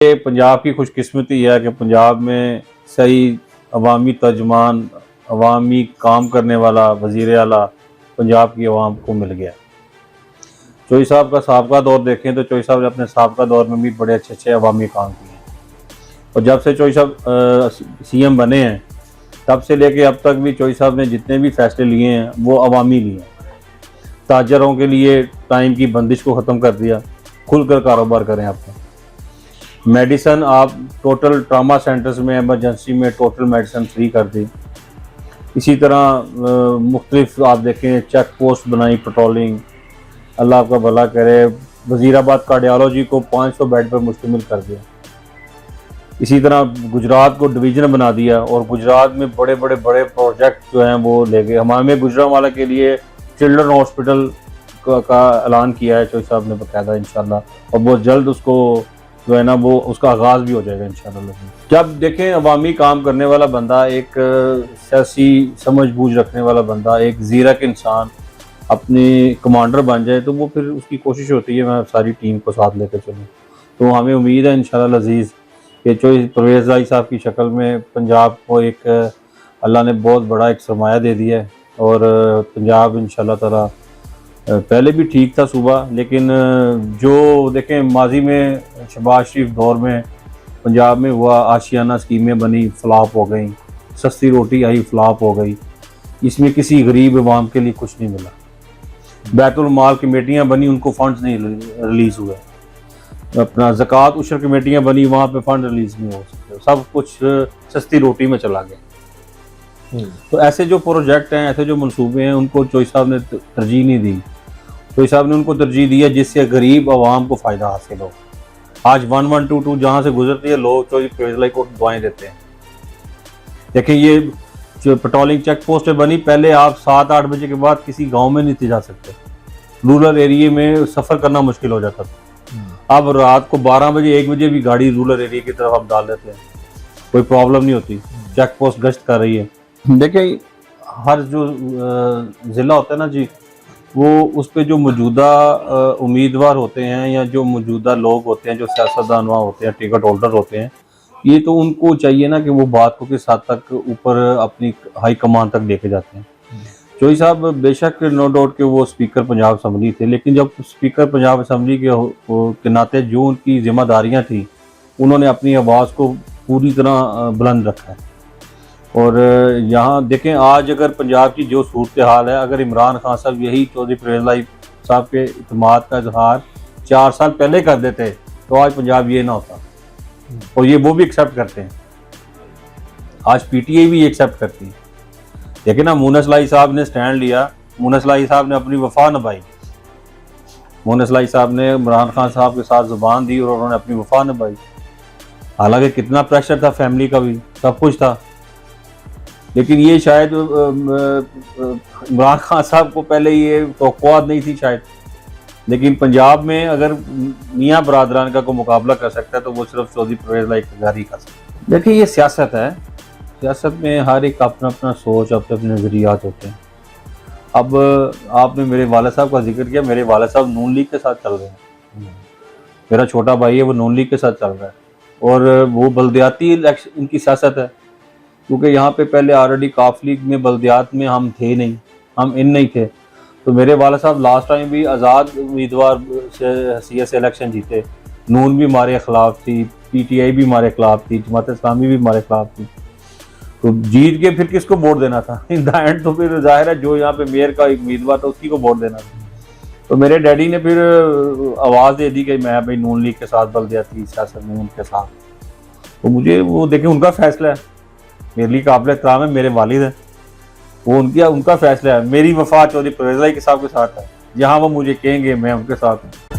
یہ پنجاب کی خوش قسمتی ہے کہ پنجاب میں صحیح عوامی ترجمان، عوامی کام کرنے والا وزیر اعلیٰ پنجاب کی عوام کو مل گیا۔ چوئی صاحب کا سابقہ دور دیکھیں تو چوئی صاحب نے اپنے سابقہ دور میں بھی بڑے اچھے عوامی کام کیے ہیں، اور جب سے چوئی صاحب سی ایم بنے ہیں تب سے لے کے اب تک بھی چوئی صاحب نے جتنے بھی فیصلے لیے ہیں وہ عوامی لیے ہیں۔ تاجروں کے لیے ٹائم کی بندش کو ختم کر دیا، کھل کر کاروبار کریں آپ کو۔ میڈیسن آپ ٹوٹل ٹراما سینٹرز میں ایمرجنسی میں ٹوٹل میڈیسن فری کر دی۔ اسی طرح مختلف آپ دیکھیں چیک پوسٹ بنائی، پیٹرولنگ، اللہ آپ کا بھلا کرے۔ وزیر آباد کارڈیالوجی کو 500 بیڈ پر مشتمل کر دیا۔ اسی طرح گجرات کو ڈویژن بنا دیا، اور گجرات میں بڑے پروجیکٹ جو ہیں وہ لے گئے۔ ہمارے گجرانوالہ کے لیے چلڈرن ہاسپٹل کا اعلان کیا ہے چوئی صاحب نے باقاعدہ انشاءاللہ، اور بہت جلد اس کو جو ہے نا وہ اس کا آغاز بھی ہو جائے گا انشاءاللہ۔ جب دیکھیں عوامی کام کرنے والا بندہ، ایک سیاسی سمجھ بوجھ رکھنے والا بندہ، ایک زیرک انسان اپنی کمانڈر بن جائے تو وہ پھر اس کی کوشش ہوتی ہے میں ساری ٹیم کو ساتھ لے کے چلوں۔ تو ہمیں امید ہے انشاءاللہ العزیز کہ چوئی پرویز رائی صاحب کی شکل میں پنجاب کو ایک اللہ نے بہت بڑا ایک سرمایہ دے دیا ہے، اور پنجاب انشاءاللہ تعالی پہلے بھی ٹھیک تھا صوبہ، لیکن جو دیکھیں ماضی میں شہباز شریف دور میں پنجاب میں ہوا، آشیانہ اسکیمیں بنی، فلاپ ہو گئیں، سستی روٹی آئی، فلاپ ہو گئی، اس میں کسی غریب عوام کے لیے کچھ نہیں ملا۔ بیت المال کمیٹیاں بنی، ان کو فنڈز نہیں ریلیز ہوئے، اپنا زکوٰۃ عشر کمیٹیاں بنی، وہاں پہ فنڈ ریلیز نہیں ہو سکتے، سب کچھ سستی روٹی میں چلا گیا۔ تو ایسے جو پروجیکٹ ہیں، ایسے جو منصوبے ہیں، ان کو چوئی صاحب نے ترجیح نہیں دی۔ چوئی صاحب نے ان کو ترجیح دی ہے جس سے غریب عوام کو فائدہ حاصل ہو۔ آج 1122 جہاں سے گزرتی ہے لوگ چوئی پرویز رائی کو دعائیں دیتے ہیں۔ دیکھیں یہ جو پیٹرولنگ چیک پوسٹ بنی، پہلے آپ 7-8 بجے کے بعد کسی گاؤں میں نہیں تھے جا سکتے، رورل ایریے میں سفر کرنا مشکل ہو جاتا تھا۔ اب رات کو 12 بجے 1 بجے بھی گاڑی رورل ایریے کی طرف آپ ڈال دیتے ہیں، کوئی پرابلم نہیں ہوتی، چیک پوسٹ گشت کر رہی ہے۔ دیکھیں ہر جو ضلع ہوتا ہے نا جی، وہ اس پہ جو موجودہ امیدوار ہوتے ہیں یا جو موجودہ لوگ ہوتے ہیں، جو سیاستدان وہاں ہوتے ہیں، ٹکٹ ہولڈر ہوتے ہیں، یہ تو ان کو چاہیے نا کہ وہ بات کو کس حد تک اوپر اپنی ہائی کمان تک لے کے جاتے ہیں۔ چوئی صاحب بے شک نو ڈاؤٹ کہ وہ اسپیکر پنجاب اسمبلی تھے، لیکن جب اسپیکر پنجاب اسمبلی کے ناطے جو ان کی ذمہ داریاں تھیں، انہوں نے اپنی آواز کو پوری طرح بلند رکھا ہے۔ اور یہاں دیکھیں آج اگر پنجاب کی جو صورتحال ہے، اگر عمران خان صاحب یہی چودھری پرویز رائی صاحب کے اعتماد کا اظہار 4 سال پہلے کر دیتے تو آج پنجاب یہ نہ ہوتا، اور یہ وہ بھی ایکسیپٹ کرتے ہیں، آج پی ٹی آئی بھی ایکسیپٹ کرتی ہے۔ لیکن نا مونس لائی صاحب نے سٹینڈ لیا، مونس لائی صاحب نے اپنی وفا نبھائی، مونس لائی صاحب نے عمران خان صاحب کے ساتھ زبان دی اور انہوں نے اپنی وفا نبھائی، حالانکہ کتنا پریشر تھا، فیملی کا بھی سب کچھ تھا، لیکن یہ شاید عمران خان صاحب کو پہلے یہ توقعات نہیں تھی شاید، لیکن پنجاب میں اگر میاں برادران کا کوئی مقابلہ کر سکتا ہے تو وہ صرف چودھری پرویز رائی اقتدار ہی کر سکتا ہے۔ دیکھیں یہ سیاست ہے، سیاست میں ہر ایک اپنا سوچ، اپنے نظریات ہوتے ہیں۔ اب آپ نے میرے والد صاحب کا ذکر کیا، میرے والد صاحب نون لیگ کے ساتھ چل رہے ہیں، میرا چھوٹا بھائی ہے وہ نون لیگ کے ساتھ چل رہا ہے، اور وہ بلدیاتی الیکشن ان کی سیاست ہے، کیونکہ یہاں پہ پہلے آلریڈی کاف لیگ میں بلدیات میں ہم تھے نہیں، ہم نہیں تھے، تو میرے والد صاحب لاسٹ ٹائم بھی آزاد امیدوار حیثیت سے الیکشن جیتے، نون بھی ہمارے خلاف تھی، پی ٹی آئی بھی ہمارے خلاف تھی، جماعت اسلامی بھی ہمارے خلاف تھی، تو جیت کے پھر کس کو ووٹ دینا تھا؟ ان دا اینڈ تو پھر ظاہر ہے جو یہاں پہ میئر کا ایک امیدوار تھا اسی کو ووٹ دینا تھا۔ تو میرے ڈیڈی نے پھر آواز دے دی کہ میں بھائی نون لیگ کے ساتھ بلدیاتی سیاست میں ان کے ساتھ، تو مجھے وہ دیکھیں ان کا فیصلہ ہے، میرے لیے قابل احترام ہے، میرے والد ہیں، وہ ان کا فیصلہ ہے، میری وفا چودھری پرویز رائی صاحب کے ساتھ ہے، جہاں وہ مجھے کہیں گے میں ان کے ساتھ ہوں۔